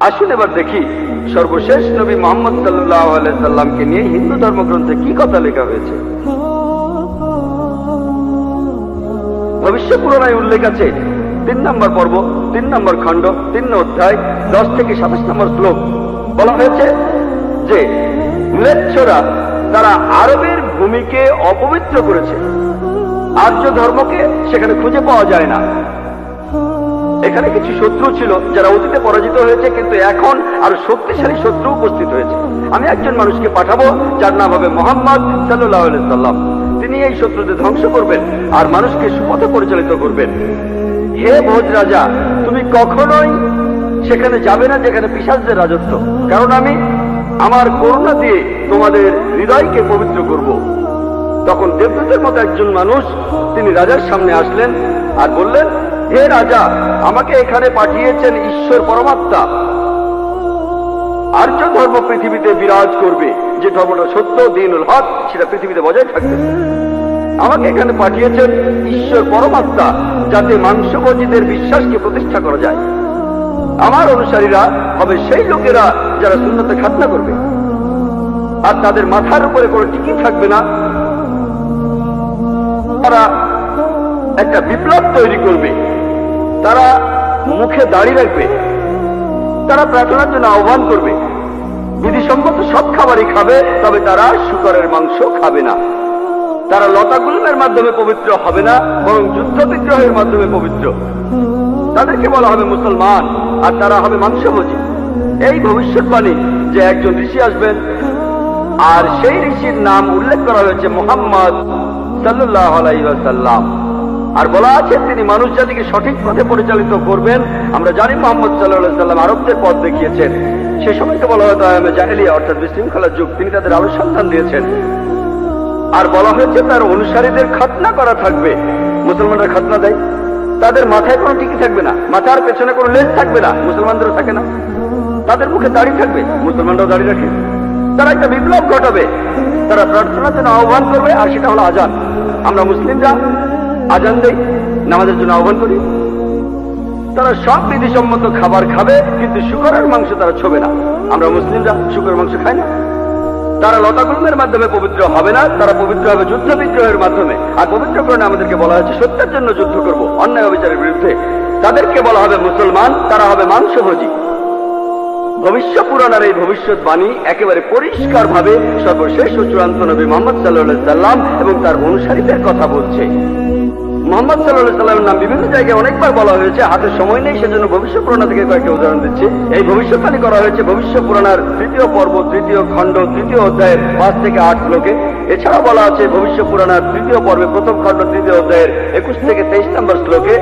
আসুন এবার দেখি সর্বশেষ নবী মুহাম্মদ সাল্লাল্লাহু আলাইহি সাল্লামকে নিয়ে হিন্দু ধর্মগ্রন্থে কি কথা লেখা হয়েছে। ভবিষ্য পুরাণায় উল্লেখ আছে 3 নম্বর পর্ব, 3 নম্বর খণ্ড, 3 অধ্যায়, 10 থেকে 27 নম্বর শ্লোক। বলা হয়েছে যে ম্লেচ্ছরা তারা আরবের ভূমিকে অপবিত্র করেছে, আর্য ধর্মকে সেখানে খুঁজে পাওয়া যায় না। এখানে কিছু শত্রু ছিল যারা অতীতে পরাজিত হয়েছে, কিন্তু এখন আরো শক্তিশালী শত্রু উপস্থিত হয়েছে। আমি একজন মানুষকে পাঠাবো যার নাম হবে মুহাম্মদ সাল্লাল্লাহু আলাইহি সাল্লাম। তিনি এই শত্রুদের ধ্বংস করবেন আর মানুষকে সুপথে পরিচালিত করবেন। হে ভোজ রাজা, তুমি কখনোই সেখানে যাবে না যেখানে পিশাচদের রাজত্ব, কারণ আমি আমার করুণা দিয়ে তোমাদের হৃদয়কে পবিত্র করব। তখন দেবদূতের মতো একজন মানুষ তিনি রাজার সামনে আসলেন আর বললেন, হে রাজা, আমাকে এখানে পাঠিয়েছেন ঈশ্বর পরমাত্মা। আর্য ধর্ম পৃথিবীতে বিরাজ করবে, যে ধর্মটা সত্য, দ্বীনুল হক, সেটা পৃথিবীতে বজায় থাকবে। আমাকে এখানে পাঠিয়েছেন ঈশ্বর পরমাত্মা, যাতে মাংসভোজীদের বিশ্বাসকে প্রতিষ্ঠা করা যায়। আমার অনুসারীরা হবে সেই লোকেরা যারা সুন্নতে খাতনা করবে, আর তাদের মাথার উপরে কোনো টিকি থাকবে না। তারা একটা বিপ্লব তৈরি করবে, তারা মুখে দাড়ি রাখবে, তারা প্রার্থনার জন্য আহ্বান করবে, বিধিসম্মত সব খাবারই খাবে, তবে তারা শূকরের মাংস খাবে না। তারা লতাগুল্মের মাধ্যমে পবিত্র হবে না, বরং যুদ্ধ বিগ্রহের মাধ্যমে পবিত্র। তাদেরকে বলা হবে মুসলমান, আর তারা হবে মাংসভোজী। এই ভবিষ্যৎবাণী যে একজন ঋষি আসবেন, আর সেই ঋষির নাম উল্লেখ করা হয়েছে মুহাম্মদ সাল্লাল্লাহু আলাইহি ওয়াসাল্লাম। আর বলা আছে তিনি মানুষ জাতিকে সঠিক পথে পরিচালিত করবেন। আমরা জানি মুহাম্মদ সাল্লাল্লাহু আলাইহি ওয়াসাল্লাম আরবদের পথ দেখিয়েছেন। সে সময়কে বলা হতো আয়ামে জাহেলিয়া, অর্থাৎ বিশৃঙ্খলার যুগ। তিনি তাদের আলো সন্ধান দিয়েছেন। আর বলা হয়েছে তার অনুসারীদের খাতনা করা থাকবে। মুসলমানরা খাতনা দেয়, তাদের মাথায় কোনো টিকি থাকবে না, মাথার পেছনে কোনো লেজ থাকবে না, মুসলমানদেরও থাকে না। তাদের মুখে দাড়ি থাকবে, মুসলমানরাও দাড়ি রাখে। তারা একটা বিপ্লব ঘটাবে, তারা প্রার্থনার জন্য আহ্বান করবে, আর সেটা হলো আজান। আমরা মুসলিমরা আজান দেই, নামাজের জন্য আহ্বান করি। তারা সব বিধিসম্মত খাবার খাবে, কিন্তু শূকরের মাংস তারা ছোবে না। আমরা মুসলিমরা শূকরের মাংস খাই না। তারা লতাগুল্মের মাধ্যমে পবিত্র হবে না, তারা পবিত্র হবে যুদ্ধ বিগ্রহের মাধ্যমে। আর পবিত্রকরণে আমাদেরকে বলা হয়েছে সত্যের জন্য যুদ্ধ করব, অন্যায় অবিচারের বিরুদ্ধে। তাদেরকে বলা হবে মুসলমান, তারা হবে মাংসভোজী। ভবিষ্য পুরাণের এই ভবিষ্যৎবাণী একেবারে পরিষ্কার ভাবে সর্বশেষ ও চূড়ান্ত নবী মুহাম্মদ সাল্লাল্লাহু আলাইহি সাল্লাম এবং তার অনুসারীদের কথা বলছে। মুহাম্মদ সাল্লাল্লাহু আলাইহি সাল্লামের নাম বিভিন্ন জায়গায় অনেকবার বলা হয়েছে, হাতে সময় নেই, সেজন্য ভবিষ্য পুরাণ থেকে কয়েকটা উদাহরণ দিচ্ছি। এই ভবিষ্যৎবাণী করা হয়েছে ভবিষ্য পুরাণের 3য় পর্ব, 3য় খণ্ড, 3য় অধ্যায়ের 5 থেকে 8 শ্লোকে। এছাড়াও বলা আছে ভবিষ্য পুরাণের 3য় পর্বে 1ম খণ্ড, 3য় অধ্যায়ের 21 থেকে 23 নম্বর শ্লোকে।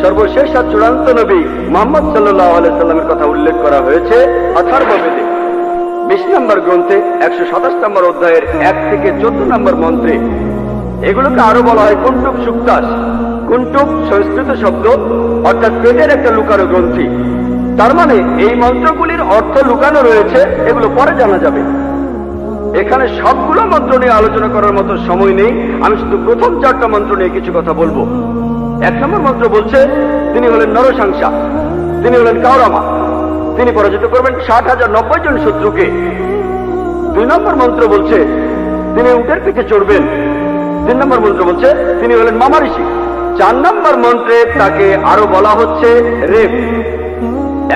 সর্বশেষ আর চূড়ান্ত নবী মুহাম্মদ সাল্লাল্লাহু আলাইহি সাল্লামের কথা উল্লেখ করা হয়েছে অথর্ববেদে 20 নম্বর গ্রন্থে 127 নম্বর অধ্যায়ের 1 থেকে 14 নম্বর মন্ত্রে। এগুলোকে আরো বলা হয় কুন্টুক সুক্তাস। কুন্টুক সংস্কৃত শব্দ, অর্থাৎ পেটের একটা লুকানো গ্রন্থি। তার মানে এই মন্ত্রগুলির অর্থ লুকানো রয়েছে, এগুলো পরে জানা যাবে। এখানে সবগুলো মন্ত্র নিয়ে আলোচনা করার মতো সময় নেই। আমি শুধু প্রথম 4টা মন্ত্র নিয়ে কিছু কথা বলবো। 1 নম্বর মন্ত্র বলছে তিনি হলেন নরসাংসা, তিনি হলেন কাওরামা, তিনি পরাজিত করবেন 60,090 জন শত্রুকে। 2 নম্বর মন্ত্র বলছে তিনি উটের পিঠে চড়বেন। 3 নম্বর মন্ত্র বলছে তিনি হলেন মামা ঋষি। 4 নম্বর মন্ত্রে তাকে আরো বলা হচ্ছে রেপ।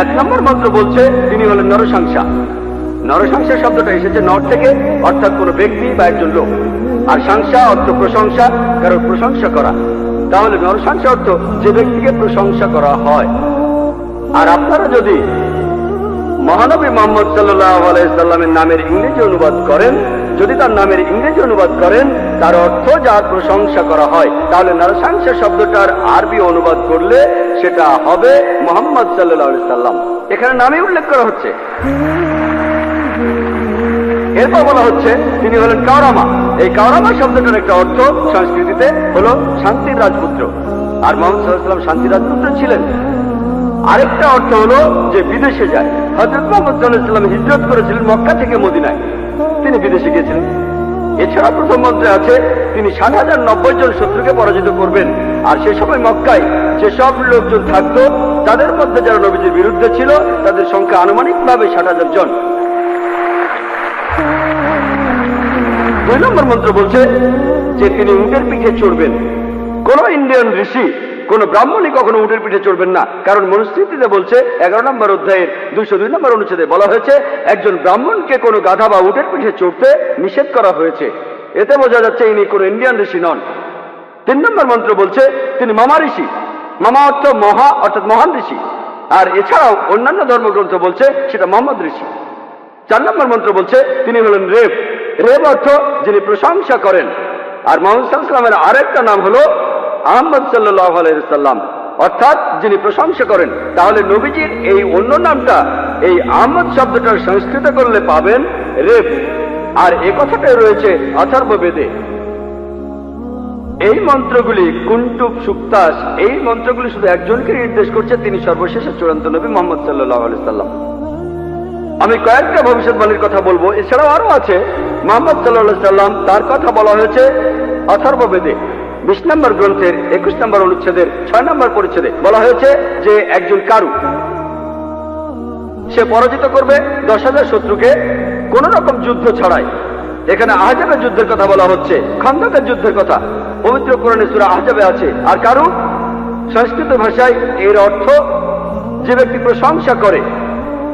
1 নম্বর মন্ত্র বলছে তিনি হলেন নরসাংসা। নরসাংসা শব্দটা এসেছে নর থেকে, অর্থাৎ কোন ব্যক্তি বা একজন লোক। আর সাংসা অর্থ প্রশংসা, কারোর প্রশংসা করা। তাহলে নরসাংসা অর্থ যে ব্যক্তিকে প্রশংসা করা হয়। আর আপনারা যদি মহানবী মুহাম্মদ সাল্লাল্লাহু আলাইহি সাল্লামের নামের ইংরেজি অনুবাদ করেন, যদি তার নামের ইংরেজি অনুবাদ করেন তার অর্থ যার প্রশংসা করা হয়, তাহলে নরসাংসা শব্দটার আরবি অনুবাদ করলে সেটা হবে মুহাম্মদ সাল্লাল্লাহু আলাইহি সাল্লাম। এখানে নামে উল্লেখ করা হচ্ছে। এরপর বলা হচ্ছে তিনি হলেন কাওরামা। এই কাওরামা শব্দটার একটা অর্থ সংস্কৃতিতে হলো শান্তির রাজপুত্র। আর মুহাম্মদ সাল্লাল্লাহু আলাইহি সাল্লাম শান্তির রাজপুত্র ছিলেন। আরেকটা অর্থ হলো যে বিদেশে যায়। হযরত মুহাম্মদ সাল্লাল্লাহু আলাইহি সাল্লাম হিজরত করেছিলেন মক্কা থেকে মদিনায়, তিনি বিদেশে গিয়েছিলেন। এছাড়া প্রথম মন্ত্রে আছে তিনি 60,090 জন শত্রুকে পরাজিত করবেন। আর সে সময় মক্কায় যেসব লোকজন থাকতো তাদের মধ্যে যারা নবীজির বিরুদ্ধে ছিল তাদের সংখ্যা আনুমানিকভাবে 60,000 জন। 2 নম্বর মন্ত্র বলছে যে তিনি উটের পিঠে চড়বেন। কোন ইন্ডিয়ান ঋষি, কোন ব্রাহ্মণই কখনো উটের পিঠে চড়বেন না, কারণ মনুস্মৃতিতে বলছে 11 নম্বর অধ্যায়ের 202 নম্বর অনুচ্ছেদে বলা হয়েছে একজন ব্রাহ্মণকে কোনো গাধা বা উটের পিঠে চড়তে নিষেধ করা হয়েছে। এতে বোঝা যাচ্ছে ইনি কোন ইন্ডিয়ান ঋষি নন। 3 নম্বর মন্ত্র বলছে তিনি মামা ঋষি। মামা অর্থ মহা, অর্থাৎ মহান ঋষি। আর এছাড়াও অন্যান্য ধর্মগ্রন্থ বলছে সেটা মোহাম্মদ ঋষি। 4 নম্বর মন্ত্র বলছে তিনি হলেন রেব। রেব অর্থ যিনি প্রশংসা করেন। আর মোহাম্মদ সাল্লাল্লাহু আলাইহি ওয়াসাল্লামের আরেকটা নাম হলো আহমদ সাল্লাল্লাহু আলাইহি ওয়াসাল্লাম, অর্থাৎ যিনি প্রশংসা করেন। তাহলে নবীজির এই অন্য নামটা এই আহমদ শব্দটার সংস্কৃত করলে পাবেন রেব। আর এ কথাটাই রয়েছে অথর্ব বেদে। এই মন্ত্রগুলি কুন্টুব, সুক্তাস, এই মন্ত্রগুলি শুধু একজনকে নির্দেশ করছে, তিনি সর্বশেষ চূড়ান্ত নবী মুহাম্মদ সাল্লাল্লাহু আলাইহি ওয়াসাল্লাম। আমি কয়েকটা ভবিষ্যৎবাণীর কথা বলবো, এছাড়াও আরো আছে। মুহাম্মদ সাল্লাল্লাহু আলাইহি ওয়াসাল্লাম তার কথা বলা হয়েছে অথর্ব বেদে 20 নম্বর গ্রন্থের 21 নম্বর অনুচ্ছেদের 6 নম্বর পরিচ্ছেদে বলা হয়েছে যে একজন কারু, সে পরাজিত করবে 10,000 শত্রুকে কোন রকম যুদ্ধ ছাড়াই। এখানে আহজাবের যুদ্ধের কথা বলা হচ্ছে, খন্দকের যুদ্ধের কথা পবিত্র কোরআনে সূরা আহজাবে আছে। আর কারু সংস্কৃত ভাষায় এর অর্থ যে ব্যক্তি প্রশংসা করে,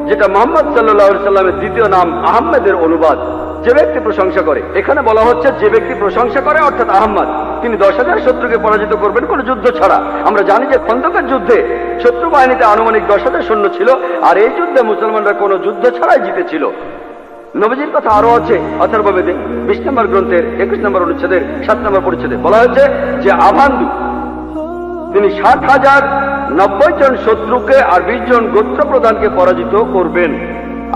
যেটা মুহাম্মদ সাল্লাল্লাহু আলাইহি ওয়াসাল্লামের দ্বিতীয় নাম আহমেদের অনুবাদ। যে ব্যক্তি প্রশংসা করে, এখানে বলা হচ্ছে যে ব্যক্তি প্রশংসা করে অর্থাৎ আহমদ, তিনি 10,000 শত্রুকে পরাজিত করবেন কোন যুদ্ধ ছাড়া। আমরা জানি যে খন্দকের যুদ্ধে শত্রু বাহিনীতে আনুমানিক 10,000 সৈন্য ছিল, আর এই যুদ্ধে মুসলমানরা কোনো যুদ্ধ ছাড়াই জিতেছিল। নবীজির কথা আরো আছে অথর্ব বেদে 20 নম্বর গ্রন্থের 21 নম্বর অনুচ্ছেদের 7 নম্বর পরিচ্ছেদে বলা হয়েছে যে আভান্দু তিনি 60,090 জন শত্রুকে আর 20 জন গোত্র প্রধানকে পরাজিত করবেন।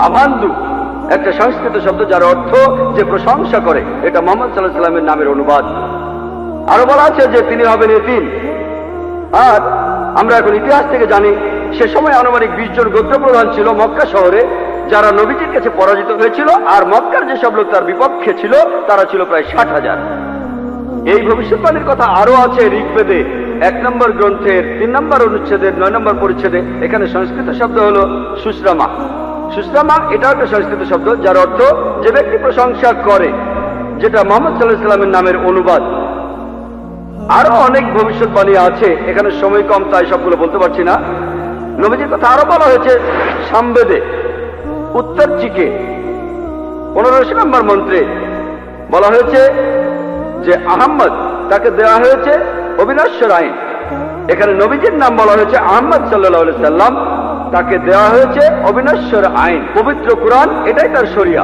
আভান্দু একটা সংস্কৃত শব্দ যার অর্থ যে প্রশংসা করে, এটা মুহাম্মদ সাল্লাল্লাহু আলাইহি ওয়াসাল্লামের নামের অনুবাদ। আরো বলা আছে যে তিনি হবেন এতিম। আর আমরা এখন ইতিহাস থেকে জানি সে সময় আনুমানিক 20 জন গোত্র প্রধান ছিল মক্কা শহরে, যারা নবীজির কাছে পরাজিত হয়েছিল। আর মক্কার যেসব লোক তার বিপক্ষে ছিল তারা ছিল প্রায় 60,000। এই ভবিষ্যৎবাণীর কথা আরো আছে ঋগ্বেদে 1 নম্বর গ্রন্থের 3 নম্বর অনুচ্ছেদের 9 নম্বর পরিচ্ছেদে। এখানে সংস্কৃত শব্দ হলো সুশ্রামা। সুশ্রামা এটা একটা সংস্কৃত শব্দ যার অর্থ যে ব্যক্তি প্রশংসা করে, যেটা মুহাম্মদ সাল্লাল্লাহু আলাইহি ওয়াসাল্লামের নামের অনুবাদ। আরো অনেক ভবিষ্যৎবাণী আছে, এখানে সময় কম তাই সবগুলো বলতে পারছি না। নবীজির কথা আরো বলা হয়েছে সামবেদে উত্তর চিকে 15 নম্বর মন্ত্রে বলা হয়েছে যে আহম্মদ তাকে দেওয়া হয়েছে অবিনশ্বর আইন। এখানে নবীজির নাম বলা হয়েছে আহমদ সাল্লাল্লাহু আলাইহি ওয়াসাল্লাম, তাকে দেওয়া হয়েছে অবিনশ্বর আইন। পবিত্র কুরআন এটাই তার শরিয়া।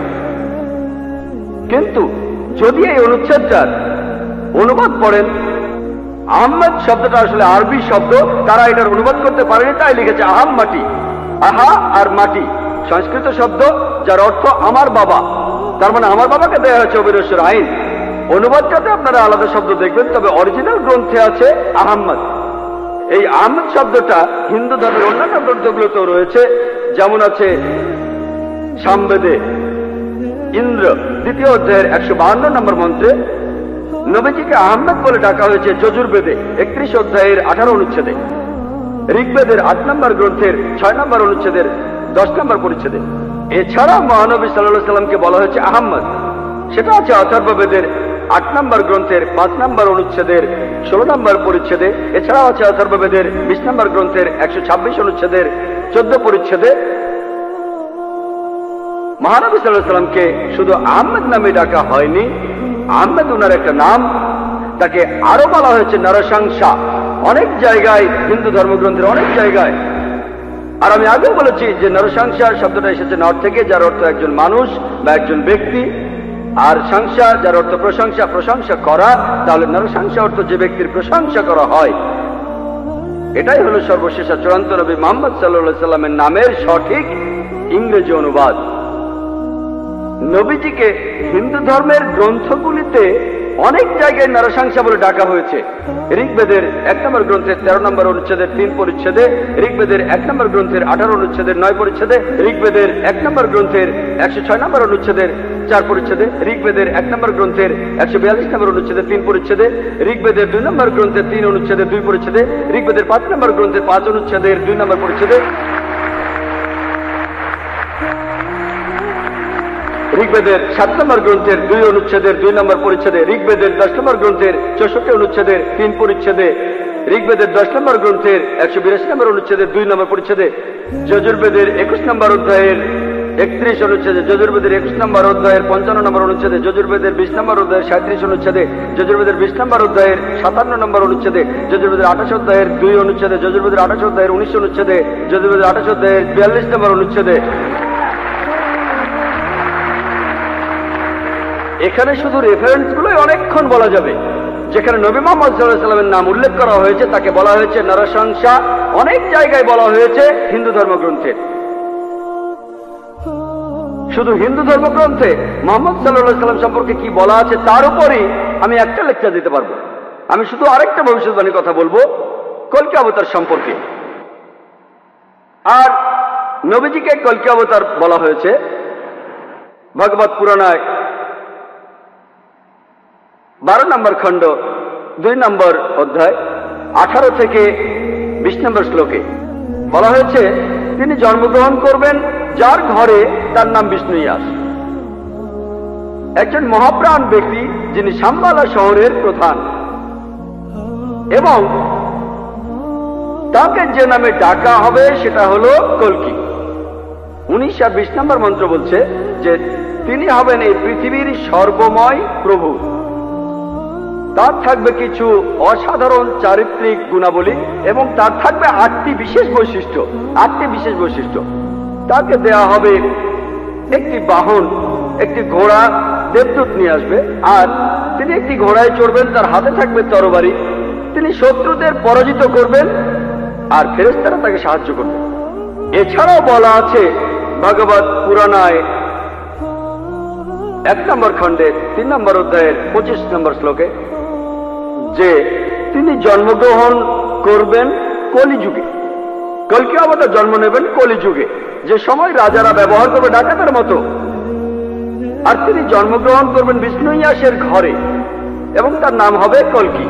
কিন্তু যদি এই অনুচ্ছেদটার অনুবাদ পড়েন, আহমদ শব্দটা আসলে আরবি শব্দ, তারা এটার অনুবাদ করতে পারেনি, তাই লিখেছে আহাম মাটি। আহা আর মাটি সংস্কৃত শব্দ যার অর্থ আমার বাবা, তার মানে আমার বাবাকে দেওয়া হয়েছে অবিনশ্বর আইন। অনুবাদটাতে আপনারা আলাদা শব্দ দেখবেন, তবে অরিজিনাল গ্রন্থে আছে আহম্মদ। এই আহমদ শব্দটা হিন্দু ধর্মের অন্যান্য গ্রন্থগুলোতেও রয়েছে, যেমন আছে সামবেদে ইন্দ্র 2য় অধ্যায়ের 152 নম্বর মন্ত্রে নবীজিকে আহমদ বলে ডাকা হয়েছে যজুর্বেদে 31 অধ্যায়ের 18 অনুচ্ছেদে, ঋগ্বেদের 8 নম্বর গ্রন্থের 6 নম্বর অনুচ্ছেদের 10 নম্বর পরিচ্ছেদে। এছাড়া মহানবী সাল্লাল্লাহু আলাইহি ওয়াসাল্লামকে বলা হয়েছে আহমদ, সেটা আছে অথর্ববেদের 8 নম্বর গ্রন্থের 5 নম্বর অনুচ্ছেদের 16 নম্বর পরিচ্ছেদে। এছাড়াও আছে অথর্ববেদের 20 নম্বর গ্রন্থের 126 অনুচ্ছেদের 14 পরিচ্ছেদে। মহানবী সাল্লাল্লাহু আলাইহি ওয়াসাল্লামকে শুধু আহমদ নামে ডাকা হয়নি, আহমদ ওনার একটা নাম, তাকে আরো বলা হয়েছে নরসংসা অনেক জায়গায়, হিন্দু ধর্মগ্রন্থের অনেক জায়গায়। আর আমি আগেও বলেছি যে নরসংসা শব্দটা এসেছে নর থেকে, যার অর্থ একজন মানুষ বা একজন ব্যক্তি। আর সংসা যার অর্থ প্রশংসা, প্রশংসা করা। তাহলে নরসংসা অর্থ যে ব্যক্তির প্রশংসা করা হয়। এটাই হলো সর্বশেষ চূড়ান্ত নবী মুহাম্মদ সাল্লাল্লাহু আলাইহি ওয়াসাল্লামের নামের সঠিক ইংরেজি অনুবাদ। নবীজিকে হিন্দু ধর্মের গ্রন্থগুলিতে অনেক জায়গায় নরসংসা বলে ডাকা হয়েছে। ঋগ্বেদের 1 নম্বর গ্রন্থের 13 নম্বর অনুচ্ছেদের 3 পরিচ্ছেদে, ঋগ্বেদের 1 নম্বর গ্রন্থের 18 অনুচ্ছেদের 9 পরিচ্ছেদে, ঋগ্বেদের 1 নম্বর গ্রন্থের 106 নম্বর অনুচ্ছেদের 4 পরিচ্ছেদে, ঋগ্বেদের 1 নম্বর গ্রন্থের 142 নম্বর অনুচ্ছেদের 3 পরিচ্ছেদে, ঋগ্বেদের 2 নম্বর গ্রন্থের 3 অনুচ্ছেদের 2 পরিচ্ছেদে, ঋগ্বেদের 5 নম্বর গ্রন্থের 5 অনুচ্ছেদের 2 নম্বর পরিচ্ছেদে, ঋগ্বেদের 7 নম্বর গ্রন্থের 2 অনুচ্ছেদের 2 নম্বর পরিচ্ছেদে, ঋগ্বেদের 10 নম্বর গ্রন্থের 64 অনুচ্ছেদের 3 পরিচ্ছেদে, ঋগ্বেদের 10 নম্বর গ্রন্থের 182 নম্বর অনুচ্ছেদের 2 নম্বর পরিচ্ছেদে, যজুর্বেদের 21 নম্বর অধ্যায়ের 31 অনুচ্ছেদে, যজুর্বেদের 21 নম্বর অধ্যায়ের 55 নম্বর অনুচ্ছেদে, যজুর্বেদের 20 নম্বর অধ্যায়ের 37 অনুচ্ছেদে, যজুর্বেদের 20 নম্বর অধ্যায়ের 57 নম্বর অনুচ্ছেদে, যজুর্বেদের 28 অধ্যায়ের 2 অনুচ্ছেদে, যজুর্বেদের 28 অধ্যায়ের 19 অনুচ্ছেদে, যজুর্বেদের 28 অধ্যায়ের 42 নম্বর অনুচ্ছেদে। এখানে শুধু রেফারেন্স গুলোই অনেকক্ষণ বলা যাবে। যেখানে নবী মুহাম্মদ সাল্লাল্লাহু আলাইহি ওয়াসাল্লামের নাম উল্লেখ করা হয়েছে তাকে বলা হয়েছে নরসংসা। অনেক জায়গায় বলা হয়েছে হিন্দু ধর্মগ্রন্থে। শুধু হিন্দু ধর্মগ্রন্থে মুহাম্মদ সাল্লাল্লাহু আলাইহি ওয়াসাল্লাম সম্পর্কে কি বলা আছে তার উপরই আমি একটা লেকচার দিতে পারবো। আমি শুধু আরেকটা ভবিষ্যৎবাণীর কথা বলবো কল্কি অবতার সম্পর্কে। আর নবীজিকে কল্কি অবতার বলা হয়েছে ভগবত পুরাণায় 12 নম্বর খণ্ড 2 নম্বর অধ্যায় 18 থেকে 20 নম্বর শ্লোকে বলা হয়েছে তিনি জন্মগ্রহণ করবেন যার ঘরে তার নাম বিষ্ণুইয়াস, একজন মহাপ্রাণ ব্যক্তি যিনি শাম্বালা শহরের প্রধান, এবং তাকে যে নামে ডাকা হবে সেটা হলো কল্কি। 19 আর 20 নম্বর মন্ত্র বলছে যে তিনি হবেন এই পৃথিবীর সর্বময় প্রভু। তার থাকবে কিছু অসাধারণ চারিত্রিক গুণাবলী এবং তার থাকবে 8টি বিশেষ বৈশিষ্ট্য। তাকে দেয়া হবে একটি বাহন, একটি ঘোড়া, দেবদূত নিয়ে আসবে, আর তিনি একটি ঘোড়ায় চড়বেন, তার হাতে থাকবে তরবারি, তিনি শত্রুদের পরাজিত করবেন আর ফেরেশতারা তাকে সাহায্য করবে। এছাড়াও বলা আছে ভগবত পুরাণায় 1 নম্বর খণ্ডে 3 নম্বর অধ্যায়ের 25 নম্বর শ্লোকে যে তিনি জন্মগ্রহণ করবেন কলিযুগে। কল্কি অবতার জন্ম নেবেন কলিযুগে, যে সময় রাজারা ব্যবহার করবে ডাকাতের মতো। আর তিনি জন্মগ্রহণ করবেন বিষ্ণুইয়াসের ঘরে এবং তার নাম হবে কল্কি।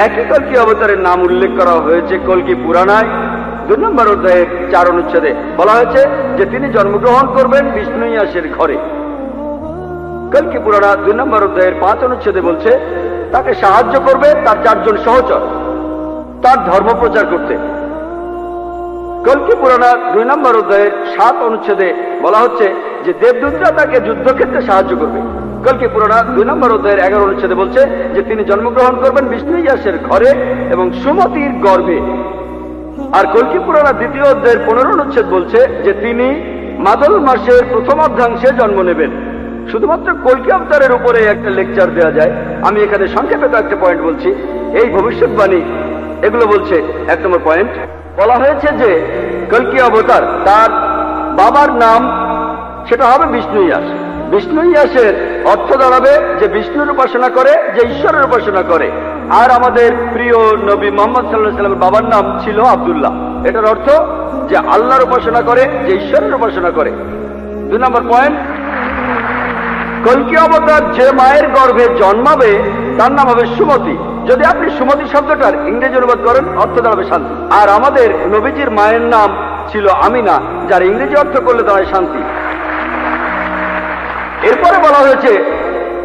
একই কল্কি অবতারের নাম উল্লেখ করা হয়েছে কল্কি পুরাণায় 2 নম্বর অধ্যায়ের 4 অনুচ্ছেদে। বলা হয়েছে যে তিনি জন্মগ্রহণ করবেন বিষ্ণুইয়াসের ঘরে। কল্কি পুরাণা 2 নম্বর অধ্যায়ের 5 অনুচ্ছেদে বলছে তাকে সাহায্য করবে তার 4 জন সহচর তার ধর্ম প্রচার করতে। কল্কি পুরাণা 2 নম্বর অধ্যায়ের 7 অনুচ্ছেদে বলা হচ্ছে যে দেবদূতরা তাকে যুদ্ধক্ষেত্রে সাহায্য করবে। কল্কি পুরাণা 2 নম্বর অধ্যায়ের 11 অনুচ্ছেদে বলছে যে তিনি জন্মগ্রহণ করবেন বিষ্ণুইয়াসের ঘরে এবং সুমতির গর্ভে। আর কল্কি পুরাণা 2য় অধ্যায়ের 15 অনুচ্ছেদ বলছে যে তিনি মাদল মাসের প্রথম অর্ধাংশে জন্ম নেবেন। শুধুমাত্র কল্কি অবতারের উপরে একটা লেকচার দেওয়া যায়। আমি এখানে সংক্ষেপে একটা পয়েন্ট বলছি। এই ভবিষ্যৎবাণী এগুলো বলছে 1 নম্বর পয়েন্ট, বলা হয়েছে যে কল্কি অবতার তার বাবার নাম সেটা হবে বিষ্ণুইয়াস। বিষ্ণুইয়াসের অর্থ দাঁড়াবে যে বিষ্ণুর উপাসনা করে, যে ঈশ্বরের উপাসনা করে। আর আমাদের প্রিয় নবী মুহাম্মদ সাল্লাল্লাহু আলাইহি ওয়াসাল্লামের বাবার নাম ছিল আব্দুল্লাহ। এটার অর্থ যে আল্লাহর উপাসনা করে, যে ঈশ্বরের উপাসনা করে। 2 নম্বর পয়েন্ট, কল্কি অবতার যে মায়ের গর্ভে জন্মাবে তার নাম হবে সুমতি। যদি আপনি সুমতি শব্দটার ইংরেজি অনুবাদ করেন অর্থ দাঁড়াবে শান্তি। আর আমাদের নবীজির মায়ের নাম ছিল আমিনা, যার ইংরেজি অর্থ করলে দাঁড়ায় শান্তি। এরপরে বলা হয়েছে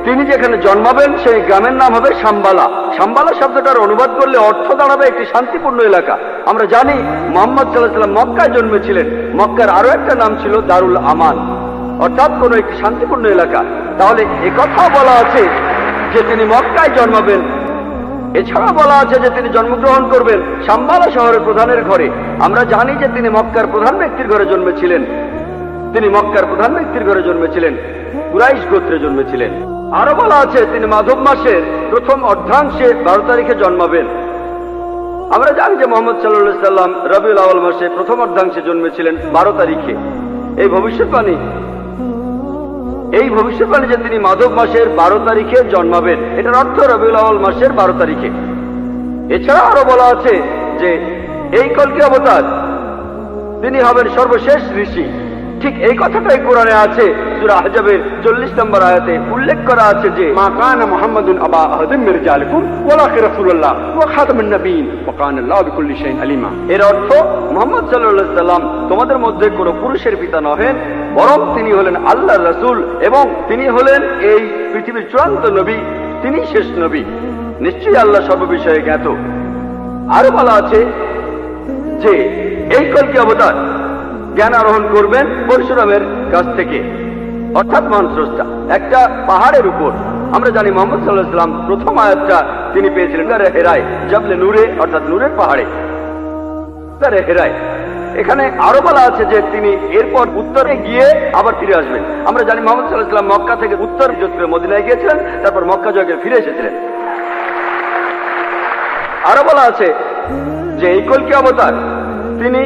তিনি যেখানে জন্মাবেন সেই গ্রামের নাম হবে শাম্বালা। শাম্বালা শব্দটার অনুবাদ করলে অর্থ দাঁড়াবে একটি শান্তিপূর্ণ এলাকা। আমরা জানি মুহাম্মদ সাল্লাল্লাহু আলাইহি ওয়াসাল্লাম মক্কায় জন্মেছিলেন। মক্কার আরো একটা নাম ছিল দারুল আমান, অর্থাৎ কোন একটি শান্তিপূর্ণ এলাকা। তাহলে একথাও বলা আছে যে তিনি মক্কায় জন্মাবেন। এছাড়া বলা আছে যে তিনি জন্মগ্রহণ করবেন শাম্বালা শহরের প্রধানের ঘরে। আমরা জানি যে তিনি মক্কার প্রধান ব্যক্তির ঘরে জন্মেছিলেন। কুরাইশ গোত্রে জন্মেছিলেন। আরো বলা আছে তিনি মাধব মাসের প্রথম অর্ধাংশে 12 তারিখে জন্মাবেন। আমরা জানি যে মুহাম্মদ সাল্লাল্লাহু আলাইহি সাল্লাম রবিউল আউয়াল মাসে প্রথম অর্ধাংশে জন্মেছিলেন 12 তারিখে। এই ভবিষ্যৎবাণী এই ভবিষ্যৎবাণী যে তিনি মাধব মাসের 12 তারিখে জন্মাবেন, এটার অর্থ রবিউল আউয়াল মাসের 12 তারিখে। এছাড়া আরো বলা আছে যে এই কলকি অবতার তিনি হবেন সর্বশেষ ঋষি। ঠিক এই কথাটাই কোরআনে আছে। সূরা আহজাবের 40 নম্বর আয়াতে উল্লেখ করা আছে যে মা কানা মুহাম্মাদুন আবা আহাদিন মির রিজালিকুম ওয়ালাকিন রাসূলুল্লাহ ওয়া খাতামুন নবিয়্যিন ওয়া কানা আল্লাহু বিকুল্লি শাইইন আলিমা। এর অর্থ মুহাম্মদ সাল্লাল্লাহু আলাইহি সাল্লাম তোমাদের মধ্যে কোনো পুরুষের পিতা নহেন, বরং তিনি হলেন আল্লাহর রাসূল এবং তিনি হলেন এই পৃথিবীর চূড়ান্ত নবী, তিনি শেষ নবী। নিশ্চয়ই আল্লাহ সর্ববিষয়ে জ্ঞাত। আরো বলা আছে যে এই কলকি অবতার জ্ঞান আরোহণ করবেন পরশুরামের কাছ থেকে, অর্থাৎ মহান স্রষ্টা একটা পাহাড়ের উপর। আমরা জানি মুহাম্মদ সাল্লাল্লাহু আলাইহি সাল্লাম প্রথম আয়াতটা তিনি পেয়েছিলেন গারে হেরায়, জাবলে নূরে, অর্থাৎ নূরের পাহাড়ে, গারে হেরায়। এখানে আরো বলা আছে যে তিনি এরপর উত্তরে গিয়ে আবার ফিরে আসবেন। আমরা জানি মুহাম্মদ সাল্লাল্লাহু আলাইহি সাল্লাম মক্কা থেকে উত্তর হিজরত করে মদিনায় গিয়েছিলেন, তারপর মক্কা জয় করে ফিরে এসেছিলেন। আরো বলা আছে যে এই কলকি অবতার তিনি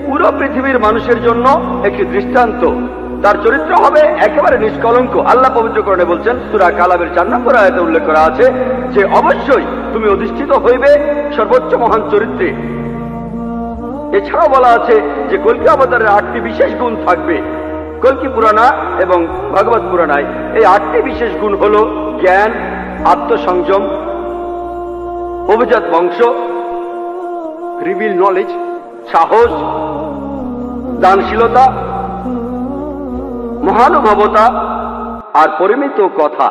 পুরো পৃথিবীর মানুষের জন্য একটি দৃষ্টান্ত। তার চরিত্র হবে একেবারে নিষ্কলঙ্ক। আল্লাহ পবিত্র কোরআনে বলছেন, সূরা কালামের 4 নম্বর আয়াতে উল্লেখ করা আছে যে অবশ্যই তুমি অধিষ্ঠিত হইবে সর্বোচ্চ মহান চরিত্রে। এছাড়াও বলা আছে যে কলকি অবতারের 8টি বিশেষ গুণ থাকবে। কলকি পুরাণা এবং ভাগবত পুরাণায় এই 8টি বিশেষ গুণ হল জ্ঞান, আত্মসংযম, অভিজাত বংশ, রিভিল নলেজ, সাহস, দানশীলতা, মহানুভবতা আর পরিমিত কথা।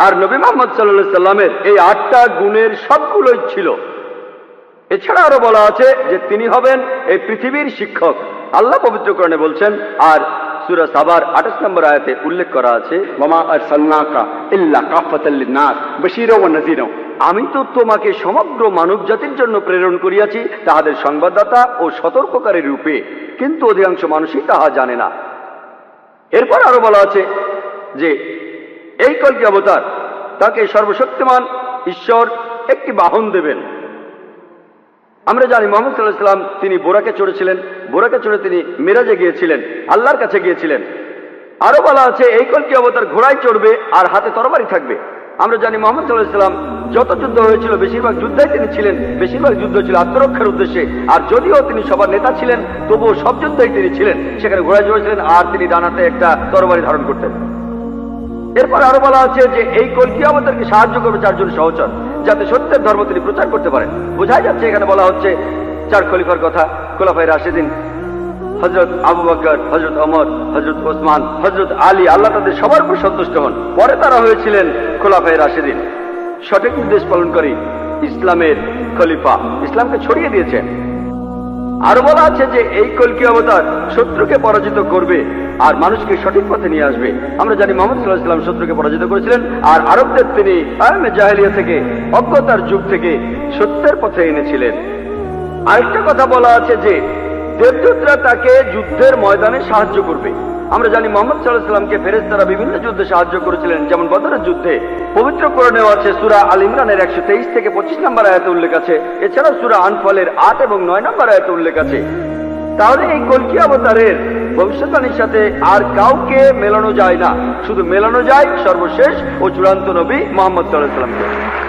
আর নবী মুহাম্মদ সাল্লাল্লাহু আলাইহি সাল্লামের এই 8টা গুণের সবগুলোই ছিল। এছাড়া আরো বলা আছে যে তিনি হবেন এই পৃথিবীর শিক্ষক। আল্লাহ পবিত্র কোরআনে বলছেন, আর সূরা সাবার 28 নম্বর আয়াতে উল্লেখ করা আছে, ওয়ামা আরসালনাকা ইল্লা কাফাতাল লিন-নাস বাশীরা ওয়া নাযীরা। আমি তো তোমাকে সমগ্র মানব জাতির জন্য প্রেরণ করিয়াছি তাহাদের সংবাদদাতা ও সতর্ককারী রূপে, কিন্তু অধিকাংশ মানুষই তাহা জানে না। এরপর আরো বলা আছে যে এই কলকি অবতার তাকে সর্বশক্তিমান ঈশ্বর একটি বাহন দেবেন। আমরা জানি মুহাম্মদ সাল্লাল্লাহু আলাইহি সাল্লাম তিনি বোরাকে চড়েছিলেন, বোরাকে চড়ে তিনি মিরাজে গিয়েছিলেন, আল্লাহর কাছে গিয়েছিলেন। আরো বলা আছে এই কলকি অবতার ঘোড়ায় চড়বে আর হাতে তরবারি থাকবে। আমরা জানি মুহাম্মদ সাল্লাল্লাহু আলাইহি সাল্লাম যত যুদ্ধ হয়েছিল বেশিরভাগ যুদ্ধে তিনি ছিলেন, বেশিরভাগ যুদ্ধ ছিল আত্মরক্ষার উদ্দেশ্যে। আর যদিও তিনি সবার নেতা ছিলেন, তবুও সব যুদ্ধেই তিনি ছিলেন, সেখানে ঘোড়ায় চড়েছিলেন আর তিনি ডানাতে একটা তরবারি ধারণ করতেন। এরপর আরো বলা আছে যে এই কলকি অবতারকে সাহায্য করবে 4 জন সহচর, যাতে সত্যের ধর্ম তিনি প্রচার করতে পারেন। বোঝা যাচ্ছে এখানে বলা হচ্ছে 4 খলিফার কথা, খোলাফায়ে রাশিদিন, হযরত আবু বকর, হযরত ওমর, হযরত ওসমান, হযরত আলী, আল্লাহ তাদের সবার উপর সন্তুষ্ট হন। পরে তারা হয়েছিলেন খোলাফায়ে রাশিদিন, সঠিক নির্দেশ পালনকারী ইসলামের খলিফা, ইসলামকে ছড়িয়ে দিয়েছেন। আরো বলা আছে যে এই কলকি অবতার শত্রুকে পরাজিত করবে আর মানুষকে সঠিক পথে নিয়ে আসবে। আমরা জানি মুহাম্মদ সাল্লাল্লাহু আলাইহি সাল্লাম শত্রুকে পরাজিত করেছিলেন আর আরবদের তিনি আয়ামে জাহেলিয়া থেকে, অজ্ঞতার যুগ থেকে সত্যের পথে এনেছিলেন। আরেকটা কথা বলা আছে যে দেবদূতরা তাকে যুদ্ধের ময়দানে সাহায্য করবে। আমরা জানি মুহাম্মদ সাল্লাল্লাহু আলাইহি সাল্লামকে ফেরেশতারা বিভিন্ন যুদ্ধে সাহায্য করেছিলেন, যেমন বদরের যুদ্ধে। পবিত্র কোরআনেও আছে সূরা আল ইমরানের 123 থেকে 25 নম্বর আয়াতে উল্লেখ আছে। এছাড়াও সূরা আনফালের 8 এবং 9 নম্বর আয়াতে উল্লেখ আছে। তাহলে এই কলকি অবতারের ভবিষ্যৎবাণীর সাথে আর কাউকে মেলানো যায় না, শুধু মেলানো যায় সর্বশেষ ও চূড়ান্ত নবী মুহাম্মদ সাল্লাল্লাহু আলাইহি সাল্লামকে।